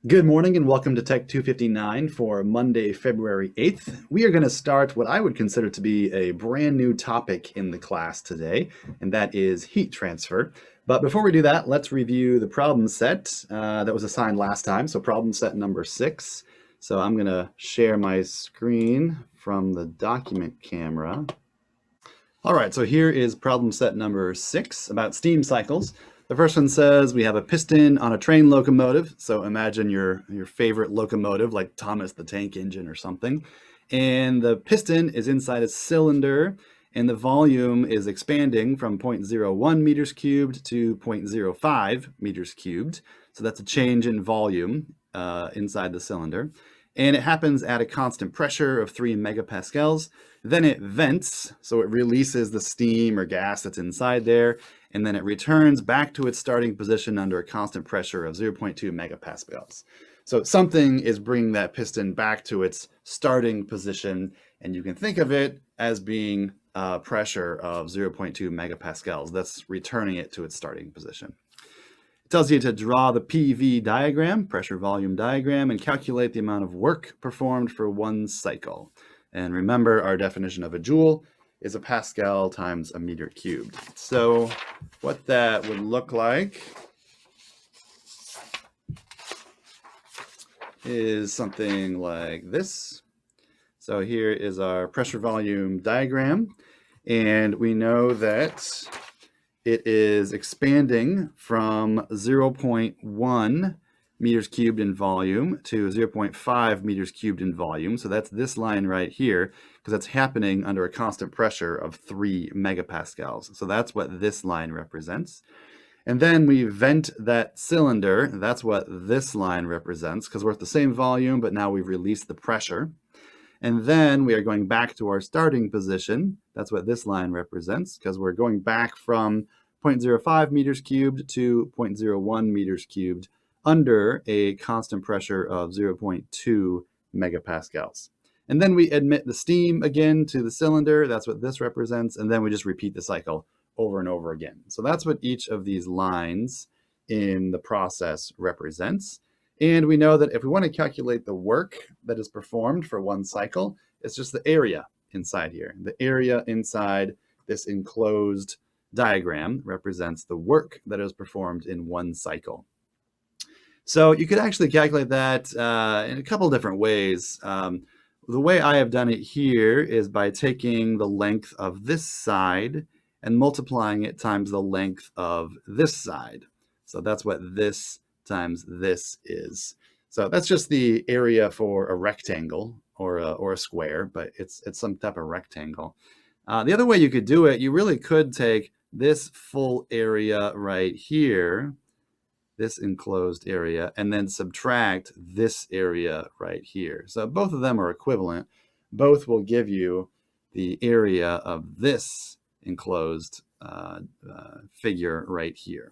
Good morning and welcome to Tech 259 for Monday, February 8th. We are going to start what I would consider to be a brand new topic in the class today, and that is heat transfer. But before we do that, let's review the problem set that was assigned last time. So problem set number 6. So I'm going to share my screen from the document camera. All right, so here is problem set number 6 about steam cycles. The first one says we have a piston on a train locomotive. So imagine your favorite locomotive like Thomas the Tank Engine or something. And the piston is inside a cylinder and the volume is expanding from 0.01 meters cubed to 0.05 meters cubed. So that's a change in volume inside the cylinder. And it happens at a constant pressure of 3 megapascals. Then it vents, so it releases the steam or gas that's inside there, and then it returns back to its starting position under a constant pressure of 0.2 megapascals. So something is bringing that piston back to its starting position, and you can think of it as being a pressure of 0.2 megapascals. That's returning it to its starting position. It tells you to draw the PV diagram, pressure volume diagram, and calculate the amount of work performed for one cycle. And remember, our definition of a joule is a Pascal times a meter cubed. So what that would look like is something like this. So here is our pressure volume diagram, and we know that it is expanding from 0.1 meters cubed in volume to 0.5 meters cubed in volume. So that's this line right here, because that's happening under a constant pressure of 3 megapascals. So that's what this line represents. And then we vent that cylinder. That's what this line represents, because we're at the same volume, but now we've released the pressure. And then we are going back to our starting position. That's what this line represents, because we're going back from 0.05 meters cubed to 0.01 meters cubed under a constant pressure of 0.2 megapascals. And then we admit the steam again to the cylinder. That's what this represents. And then we just repeat the cycle over and over again. So that's what each of these lines in the process represents. And we know that if we want to calculate the work that is performed for one cycle, it's just the area inside here. The area inside this enclosed diagram represents the work that is performed in one cycle. So you could actually calculate that in a couple different ways. The way I have done it here is by taking the length of this side and multiplying it times the length of this side. So that's what this times this is. So that's just the area for a rectangle or a square, but it's some type of rectangle. The other way you could do it, you really could take this full area right here, this enclosed area, and then subtract this area right here. So both of them are equivalent. Both will give you the area of this enclosed figure right here.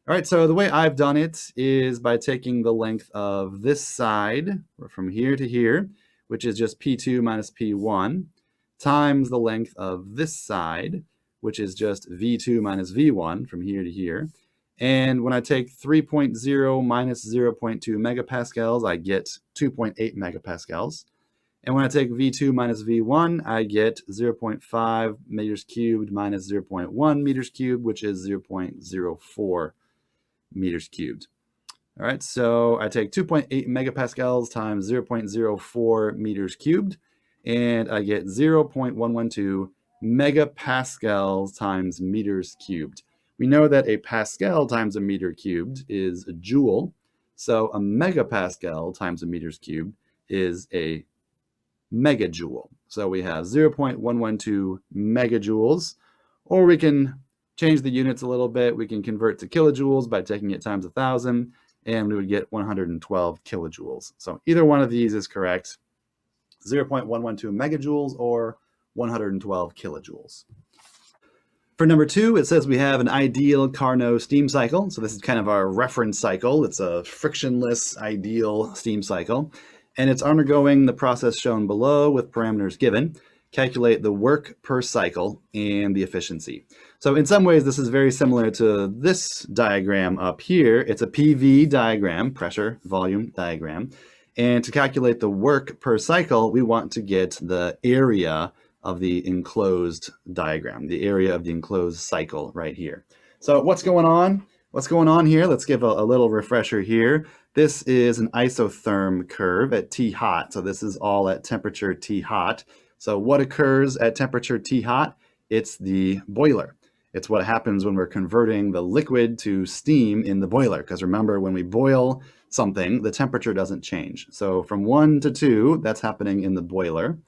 All right, so the way I've done it is by taking the length of this side from here to here, which is just P2 minus P1, times the length of this side, which is just V2 minus V1 from here to here. And when I take 3.0 minus 0.2 megapascals, I get 2.8 megapascals. And when I take V2 minus V1, I get 0.5 meters cubed minus 0.1 meters cubed, which is 0.04 meters cubed. All right, so I take 2.8 megapascals times 0.04 meters cubed, and I get 0.112 megapascals times meters cubed. We know that a pascal times a meter cubed is a joule, so a megapascal times a meters cubed is a megajoule. So we have 0.112 megajoules, or we can change the units a little bit. We can convert to kilojoules by taking it times 1,000, and we would get 112 kilojoules. So either one of these is correct, 0.112 megajoules or 112 kilojoules. For number 2, it says we have an ideal Carnot steam cycle. So this is kind of our reference cycle. It's a frictionless ideal steam cycle, and it's undergoing the process shown below with parameters given. calculate the work per cycle and the efficiency. So in some ways, this is very similar to this diagram up here. It's a PV diagram, pressure volume diagram. And to calculate the work per cycle, we want to get the area of the enclosed diagram, the area of the enclosed cycle right here. So what's going on? What's going on here? Let's give a little refresher here. This is an isotherm curve at T hot. So this is all at temperature T hot. So what occurs at temperature T hot? It's the boiler. It's what happens when we're converting the liquid to steam in the boiler. Because remember, when we boil something, the temperature doesn't change. So from 1 to 2, that's happening in the boiler.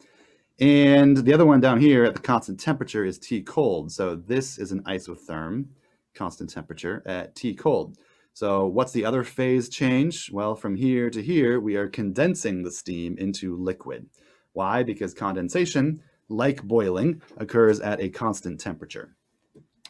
And the other one down here at the constant temperature is T cold. So this is an isotherm, constant temperature at T cold. So what's the other phase change? Well, from here to here, we are condensing the steam into liquid. Why? Because condensation, like boiling, occurs at a constant temperature.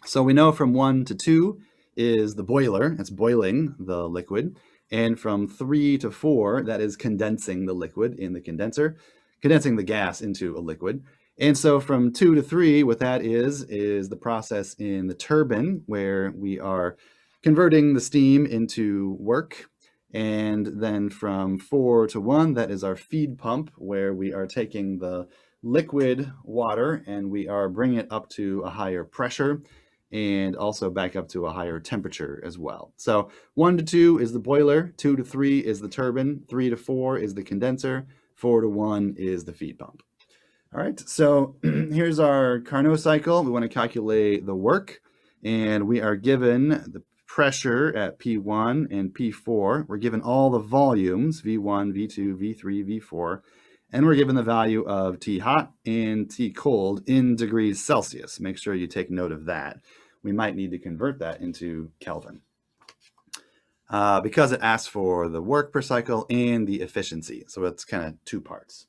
So we know from 1 to 2 is the boiler, it's boiling the liquid. And from 3 to 4, that is condensing the liquid in the condenser, condensing the gas into a liquid. And so from 2 to 3, what that is the process in the turbine where we are converting the steam into work. And then from 4 to 1, that is our feed pump where we are taking the liquid water and we are bringing it up to a higher pressure and also back up to a higher temperature as well. So 1 to 2 is the boiler, 2 to 3 is the turbine, 3 to 4 is the condenser, 4 to 1 is the feed pump. All right, so here's our Carnot cycle. We want to calculate the work, and we are given the pressure at P1 and P4. We're given all the volumes, V1, V2, V3, V4, and we're given the value of T hot and T cold in degrees Celsius. Make sure you take note of that. We might need to convert that into Kelvin because it asks for the work per cycle and the efficiency. So it's kind of two parts.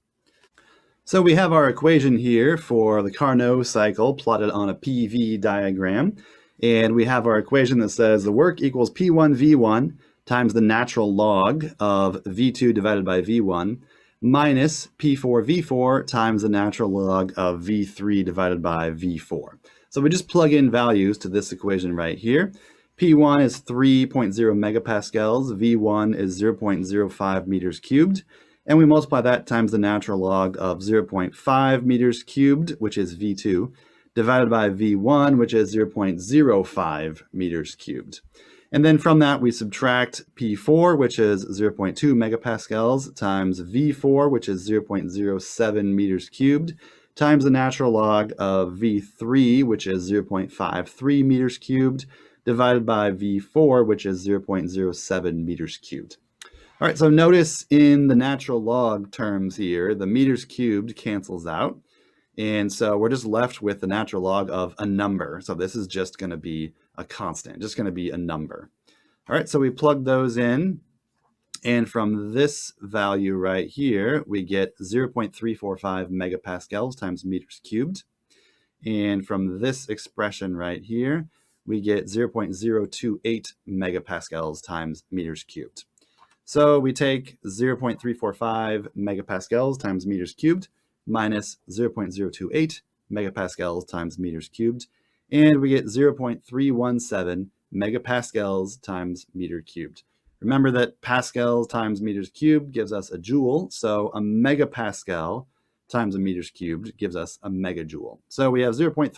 So we have our equation here for the Carnot cycle plotted on a PV diagram. And we have our equation that says the work equals P1 V1 times the natural log of V2 divided by V1 minus P4 V4 times the natural log of V3 divided by V4. So we just plug in values to this equation right here. P1 is 3.0 megapascals, V1 is 0.05 meters cubed, and we multiply that times the natural log of 0.5 meters cubed, which is V2, divided by V1, which is 0.05 meters cubed. And then from that, we subtract P4, which is 0.2 megapascals, times V4, which is 0.07 meters cubed, times the natural log of V3, which is 0.53 meters cubed, divided by V4, which is 0.07 meters cubed. All right, so notice in the natural log terms here, the meters cubed cancels out. And so we're just left with the natural log of a number. So this is just going to be a constant, just going to be a number. All right, so we plug those in. And from this value right here, we get 0.345 megapascals times meters cubed. And from this expression right here, we get 0.028 megapascals times meters cubed. So we take 0.345 megapascals times meters cubed minus 0.028 megapascals times meters cubed, and we get 0.317 megapascals times meter cubed. Remember that pascals times meters cubed gives us a joule, so a megapascal times a meters cubed gives us a megajoule. So we have 0.317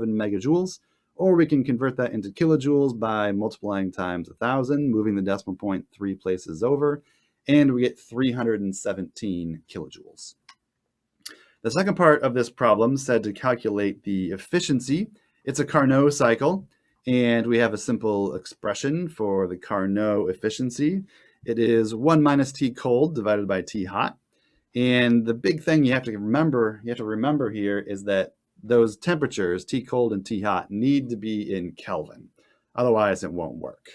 megajoules, or we can convert that into kilojoules by multiplying times 1,000, moving the decimal point 3 places over, and we get 317 kilojoules. The second part of this problem said to calculate the efficiency. It's a Carnot cycle, and we have a simple expression for the Carnot efficiency. It is 1 minus T cold divided by T hot. And the big thing you have to remember here is that those temperatures, T cold and T hot, need to be in Kelvin. Otherwise, it won't work.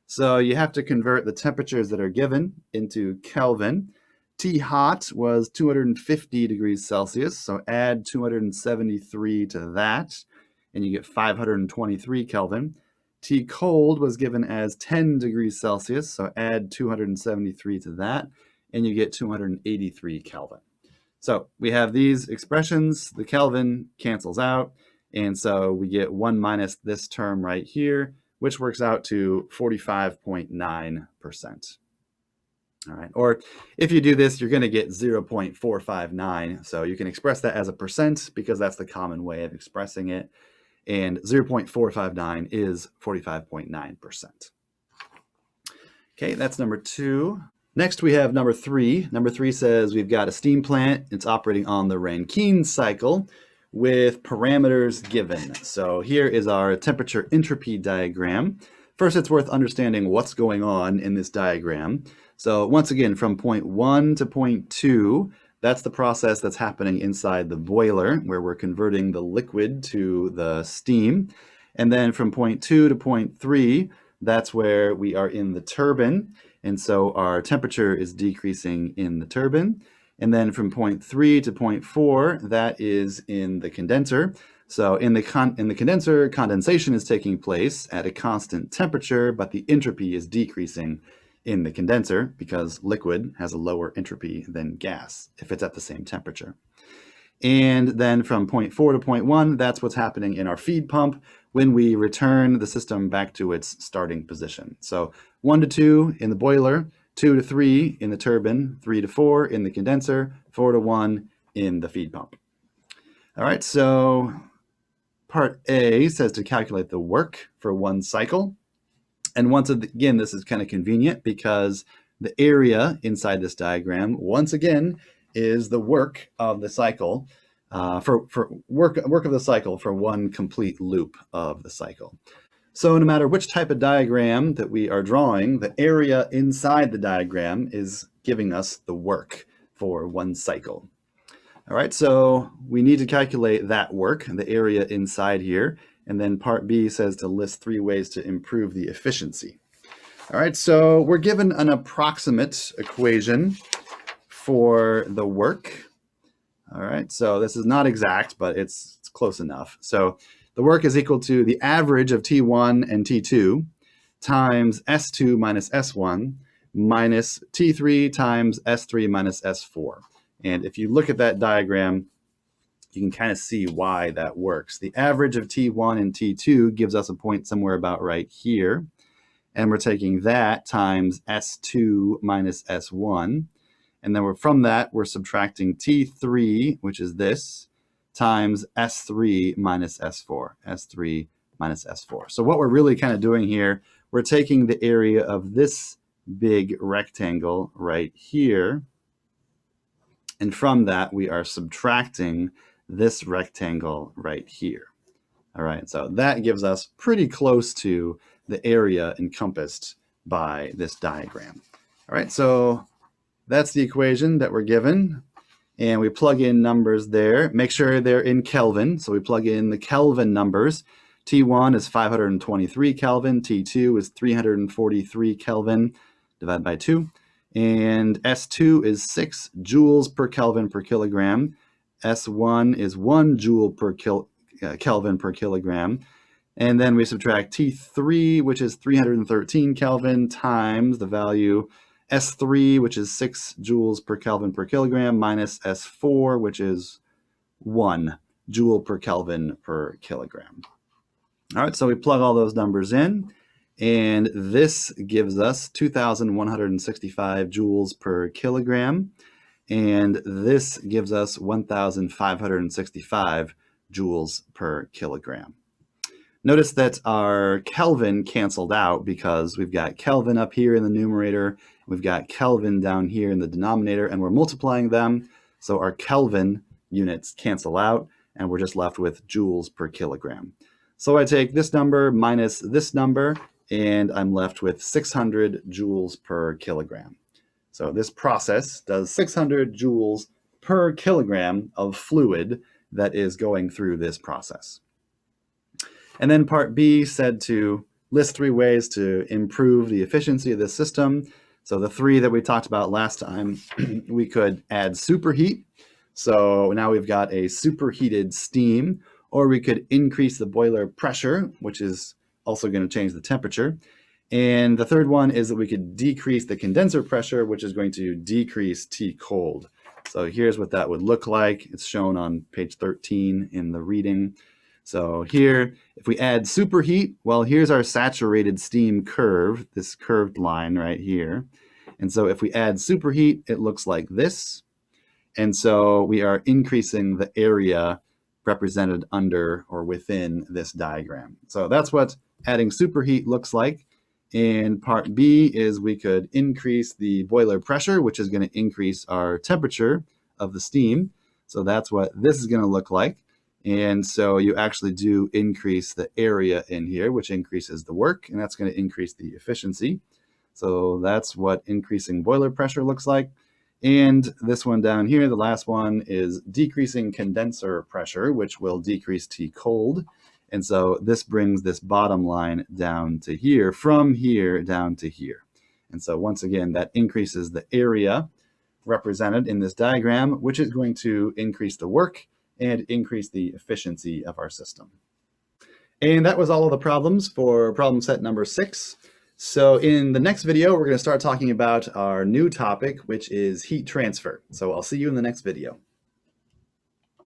So you have to convert the temperatures that are given into Kelvin. T hot was 250 degrees Celsius, so add 273 to that, and you get 523 Kelvin. T cold was given as 10 degrees Celsius, so add 273 to that, and you get 283 Kelvin. So we have these expressions, the Kelvin cancels out, and so we get 1 minus this term right here, which works out to 45.9%. All right, or if you do this, you're going to get 0.459. So you can express that as a percent because that's the common way of expressing it. And 0.459 is 45.9%. Okay, that's number 2. Next, we have number 3. Number 3 says we've got a steam plant. It's operating on the Rankine cycle with parameters given. So here is our temperature entropy diagram. First, it's worth understanding what's going on in this diagram. So once again, from point 1 to point 2, that's the process that's happening inside the boiler where we're converting the liquid to the steam. And then from point 2 to point 3, that's where we are in the turbine. And so our temperature is decreasing in the turbine. And then from point 3 to point 4, that is in the condenser. So in the condenser, condensation is taking place at a constant temperature, but the entropy is decreasing in the condenser because liquid has a lower entropy than gas if it's at the same temperature. And then from point 4 to point 1, that's what's happening in our feed pump when we return the system back to its starting position. So 1 to 2 in the boiler, 2 to 3 in the turbine, 3 to 4 in the condenser, 4 to 1 in the feed pump. All right, so part A says to calculate the work for one cycle. And once again, this is kind of convenient because the area inside this diagram, once again, is the work of the cycle for work of the cycle for one complete loop of the cycle. So no matter which type of diagram that we are drawing, the area inside the diagram is giving us the work for one cycle. All right, so we need to calculate that work, the area inside here. And then part B says to list 3 ways to improve the efficiency. All right, so we're given an approximate equation for the work. All right, so this is not exact, but it's close enough. So the work is equal to the average of T1 and T2 times S2 minus S1 minus T3 times S3 minus S4. And if you look at that diagram, you can kind of see why that works. The average of T1 and T2 gives us a point somewhere about right here. And we're taking that times S2 minus S1. And then from that, we're subtracting T3, which is this, times S3 minus S4, S3 minus S4. So what we're really kind of doing here, we're taking the area of this big rectangle right here. And from that, we are subtracting this rectangle right here. All right, so that gives us pretty close to the area encompassed by this diagram. All right, so that's the equation that we're given. And we plug in numbers there. Make sure they're in Kelvin. So we plug in the Kelvin numbers. T1 is 523 Kelvin. T2 is 343 Kelvin. Divide by 2. And S2 is 6 joules per Kelvin per kilogram. S1 is 1 joule per Kelvin per kilogram. And then we subtract T3, which is 313 Kelvin, times the value S3, which is 6 joules per Kelvin per kilogram, minus S4, which is 1 joule per Kelvin per kilogram. All right, so we plug all those numbers in, and this gives us 2,165 joules per kilogram. And this gives us 1,565 joules per kilogram. Notice that our Kelvin canceled out because we've got Kelvin up here in the numerator, we've got Kelvin down here in the denominator, and we're multiplying them. So our Kelvin units cancel out, and we're just left with joules per kilogram. So I take this number minus this number, and I'm left with 600 joules per kilogram. So this process does 600 joules per kilogram of fluid that is going through this process. And then part B said to list 3 ways to improve the efficiency of this system. So the 3 that we talked about last time, we could add superheat. So now we've got a superheated steam, or we could increase the boiler pressure, which is also going to change the temperature. And the third one is that we could decrease the condenser pressure, which is going to decrease T cold, So here's what that would look like. It's shown on page 13 in the reading. So here, if we add superheat, well, here's our saturated steam curve, this curved line right here. And so if we add superheat, it looks like this. And so we are increasing the area represented under or within this diagram. So that's what adding superheat looks like. And part B is we could increase the boiler pressure, which is going to increase our temperature of the steam. So that's what this is going to look like. And so you actually do increase the area in here, which increases the work, and that's going to increase the efficiency. So that's what increasing boiler pressure looks like. And this one down here, the last one, is decreasing condenser pressure, which will decrease T cold. And so this brings this bottom line down to here, from here down to here. And so once again, that increases the area represented in this diagram, which is going to increase the work and increase the efficiency of our system. And that was all of the problems for problem set number 6. So in the next video, we're going to start talking about our new topic, which is heat transfer. So I'll see you in the next video.